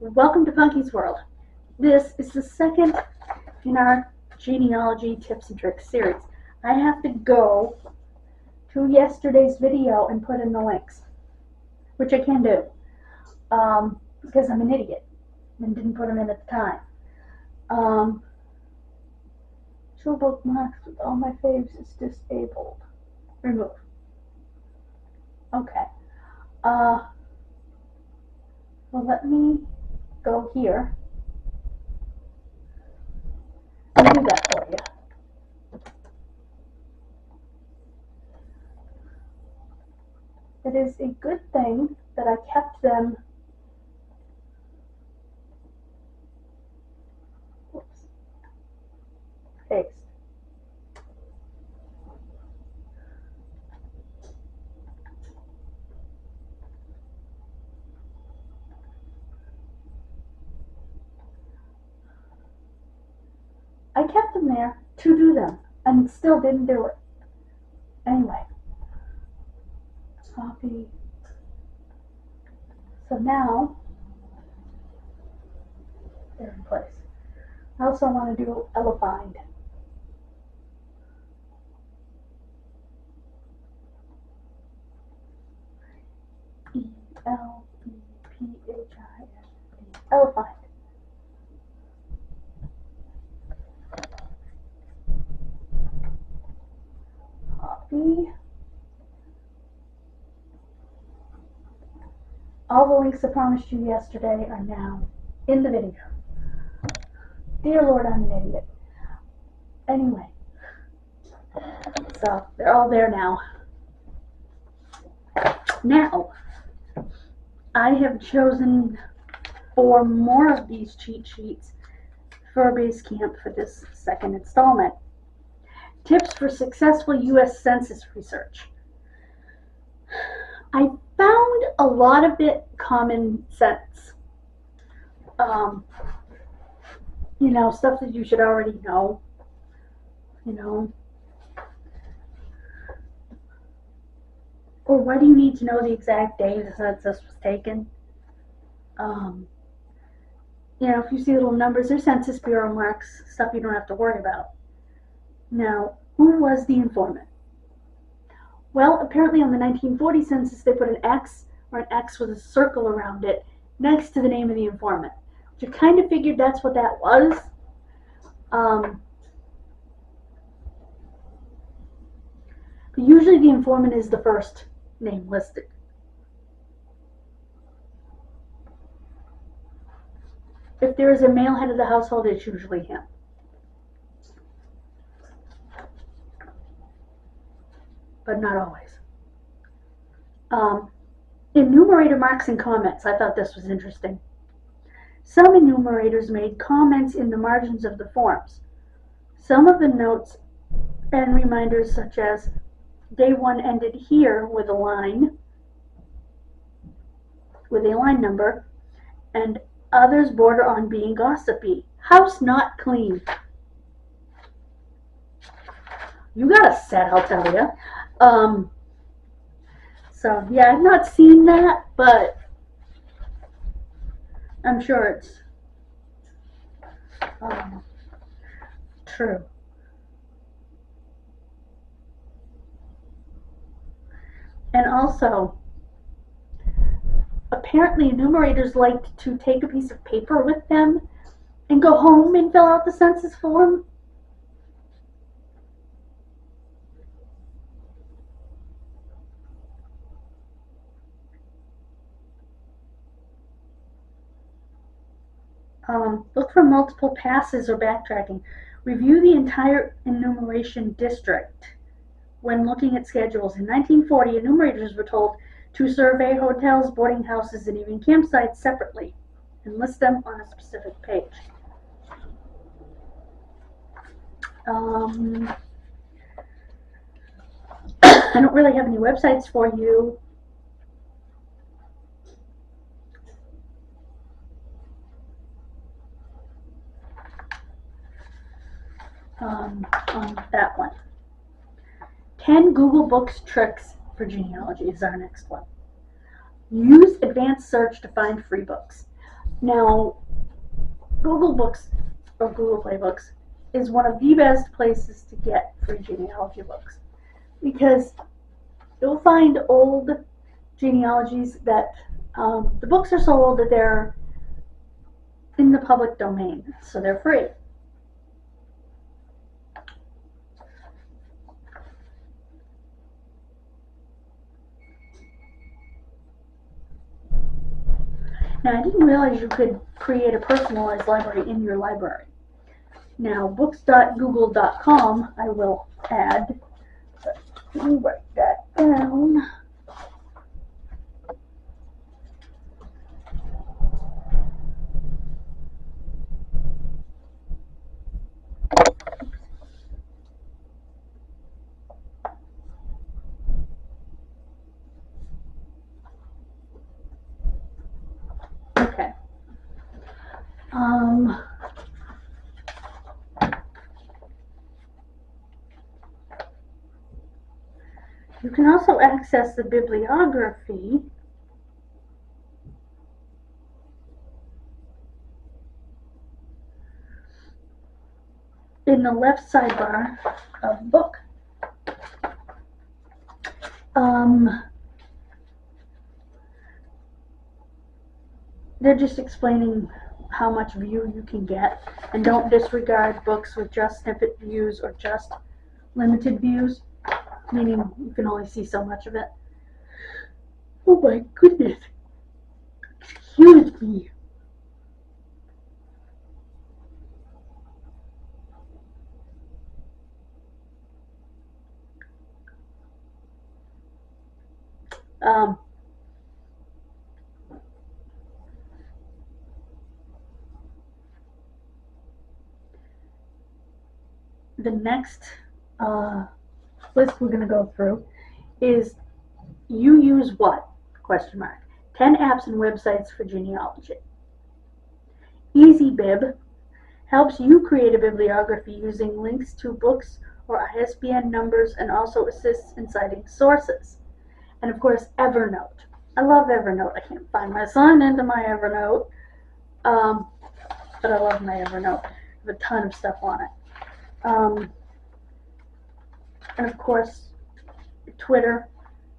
Welcome to Funky's World. This is the second in our genealogy tips and tricks series. I have to go to yesterday's video and put in the links, which I can do because I'm an idiot and didn't put them in at the time. Show bookmarks with all my faves is disabled. Remove. Okay. Well, let me go here and do that for you. It is a good thing that I kept them. Whoops. Paste. I kept them there to do them and still didn't do it. Anyway. Copy. So now they're in place. I also want to do Elefind. E-L-E-P-H-I-N-D. Elefind. Copy. All the links I promised you yesterday are now in the video. Dear Lord, I'm an idiot. Anyway, so they're all there now. Now, I have chosen 4 more of these cheat sheets for Basecamp for this second installment. Tips for successful U.S. Census research. I found a lot of it common sense. You know, stuff that you should already know. You know. Or why do you need to know the exact day the census was taken? You know, if you see little numbers or Census Bureau marks, stuff you don't have to worry about. Now, who was the informant? Well, apparently on the 1940 census, they put an X, or an X with a circle around it, next to the name of the informant. Which I kind of figured that's what that was. But usually the informant is the first name listed. If there is a male head of the household, it's usually him. But not always. Enumerator marks and comments. I thought this was interesting. Some enumerators made comments in the margins of the forms. Some of the notes and reminders, such as day 1 ended here with a line number, and others border on being gossipy. House not clean. You got a set, I'll tell you. So yeah, I've not seen that, but I'm sure it's true. And also, apparently enumerators liked to take a piece of paper with them and go home and fill out the census form. Look for multiple passes or backtracking. Review the entire enumeration district when looking at schedules. In 1940, enumerators were told to survey hotels, boarding houses, and even campsites separately and list them on a specific page. I don't really have any websites for you. On that one. 10 Google Books tricks for genealogy is our next one. Use advanced search to find free books. Now, Google Books or Google Play Books is one of the best places to get free genealogy books, because you'll find old genealogies that the books are so old that they're in the public domain, so they're free. Now, I didn't realize you could create a personalized library in your library. Now, books.google.com I will add. Let me write that down. Okay. You can also access the bibliography in the left sidebar of the book. They're just explaining how much view you can get, and don't disregard books with just snippet views or just limited views, meaning you can only see so much of it. Oh my goodness. Excuse me. The next list we're going to go through is you use what? Question mark. 10 apps and websites for genealogy. EasyBib helps you create a bibliography using links to books or ISBN numbers, and also assists in citing sources. And of course, Evernote. I love Evernote. I can't find my sign into my Evernote, but I love my Evernote. I have a ton of stuff on it. And of course, Twitter,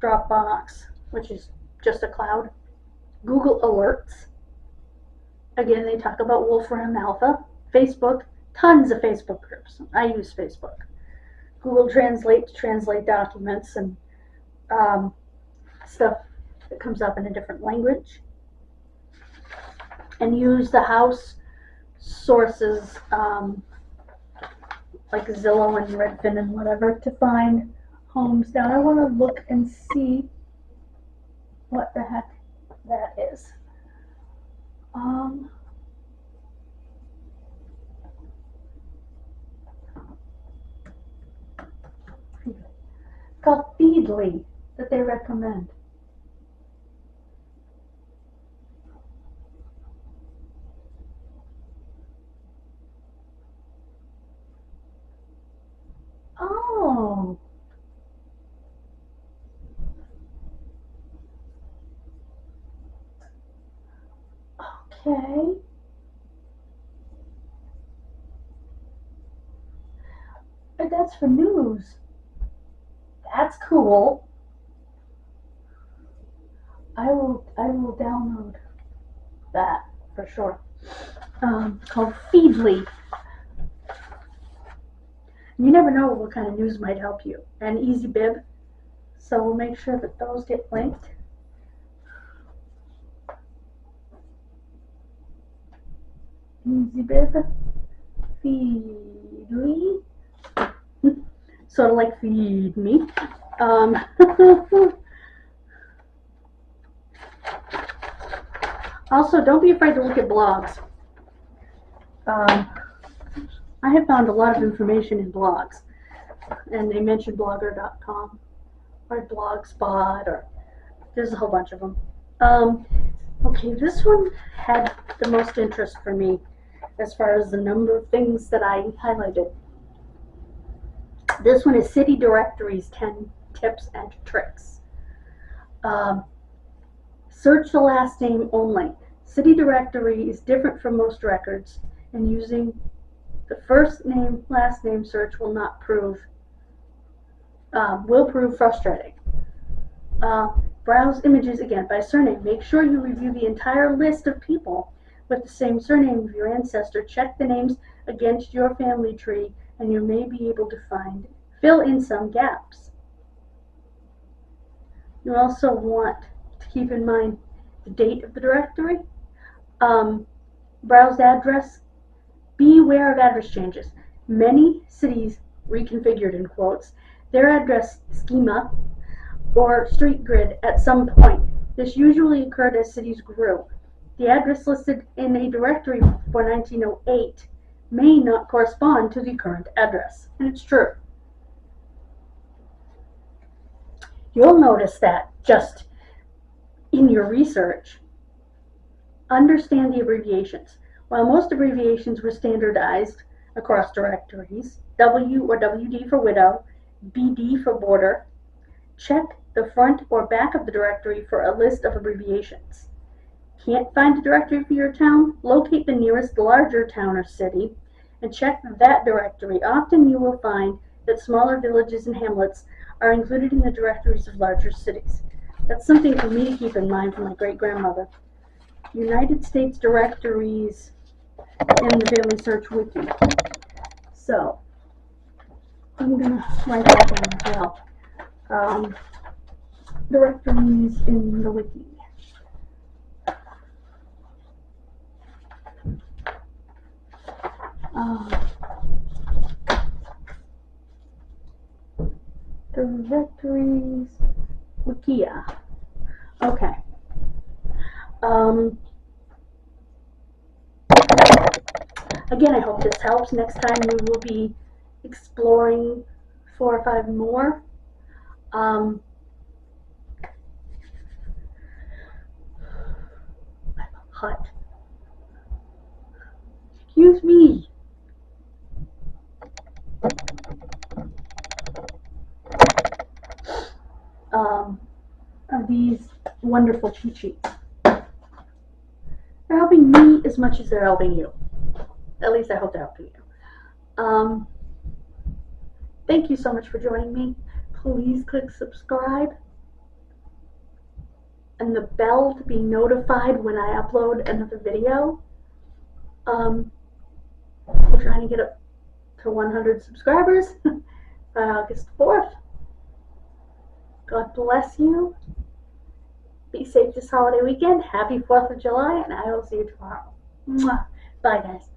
Dropbox, which is just a cloud, Google Alerts. Again, they talk about Wolfram Alpha. Facebook, tons of Facebook groups. I use Facebook. Google Translate to translate documents and stuff that comes up in a different language. And use the house sources like Zillow and Redfin and whatever to find homes. Now I want to look and see what the heck that is. It's called Feedly that they recommend. Oh. Okay. But that's for news. That's cool. I will download that for sure. It's called Feedly. You never know what kind of news might help you. And EasyBib. So we'll make sure that those get linked. EasyBib. Feedly. Sort of like feed me. Also, don't be afraid to look at blogs. I have found a lot of information in blogs, and they mention blogger.com or blogspot, or there's a whole bunch of them. Okay, this one had the most interest for me as far as the number of things that I highlighted. This one is City Directory's 10 Tips and Tricks. Search the last name only. City directory is different from most records, and using the first name, last name search will prove frustrating. Browse images again by surname. Make sure you review the entire list of people with the same surname of your ancestor. Check the names against your family tree, and you may be able to fill in some gaps. You also want to keep in mind the date of the directory. Browse address. Be aware of address changes. Many cities reconfigured, in quotes, their address schema or street grid at some point. This usually occurred as cities grew. The address listed in a directory for 1908 may not correspond to the current address, and it's true. You'll notice that just in your research. Understand the abbreviations. While most abbreviations were standardized across directories, W or WD for widow, BD for border, check the front or back of the directory for a list of abbreviations. Can't find a directory for your town? Locate the nearest larger town or city and check that directory. Often you will find that smaller villages and hamlets are included in the directories of larger cities. That's something for me to keep in mind from my great-grandmother. United States directories in the Family Search Wiki. So, I'm going to write that down as well. Directories in the wiki. Directories Wikia. Okay. Again, I hope this helps. Next time we will be exploring 4 or 5 more. I'm hot. Excuse me. Of these wonderful cheat sheets. They're helping me as much as they're helping you. At least I hope they're helping you. Thank you so much for joining me. Please click subscribe and the bell to be notified when I upload another video. We're trying to get up to 100 subscribers by August 4th. God bless you. Be safe this holiday weekend. Happy 4th of July, and I will see you tomorrow. Mwah. Bye, guys.